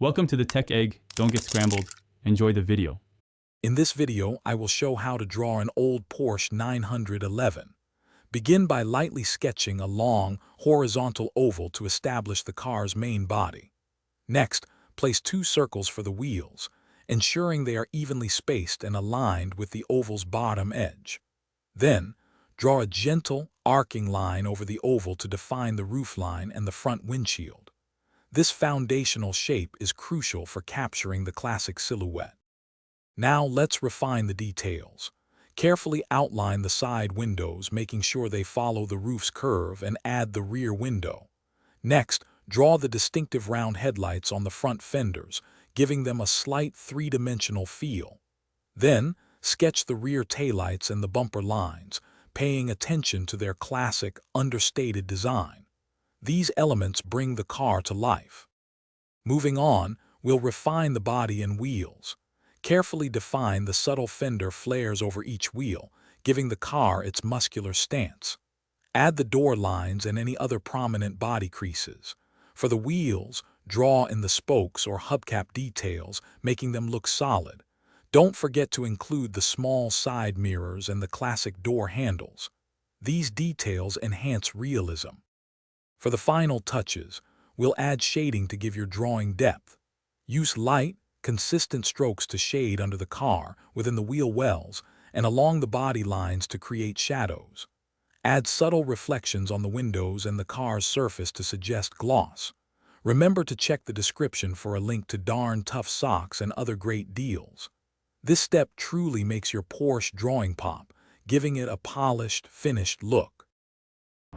Welcome to the Tech Egg. Don't get scrambled. Enjoy the video. In this video, I will show how to draw an old Porsche 911. Begin by lightly sketching a long, horizontal oval to establish the car's main body. Next, place 2 circles for the wheels, ensuring they are evenly spaced and aligned with the oval's bottom edge. Then, draw a gentle, arcing line over the oval to define the roofline and the front windshield. This foundational shape is crucial for capturing the classic silhouette. Now let's refine the details. Carefully outline the side windows, making sure they follow the roof's curve, and add the rear window. Next, draw the distinctive round headlights on the front fenders, giving them a slight three-dimensional feel. Then, sketch the rear taillights and the bumper lines, paying attention to their classic, understated design. These elements bring the car to life. Moving on, we'll refine the body and wheels. Carefully define the subtle fender flares over each wheel, giving the car its muscular stance. Add the door lines and any other prominent body creases. For the wheels, draw in the spokes or hubcap details, making them look solid. Don't forget to include the small side mirrors and the classic door handles. These details enhance realism. For the final touches, we'll add shading to give your drawing depth. Use light, consistent strokes to shade under the car, within the wheel wells, and along the body lines to create shadows. Add subtle reflections on the windows and the car's surface to suggest gloss. Remember to check the description for a link to Darn Tough socks and other great deals. This step truly makes your Porsche drawing pop, giving it a polished, finished look.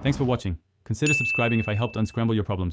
Thanks for watching. Consider subscribing if I helped unscramble your problems.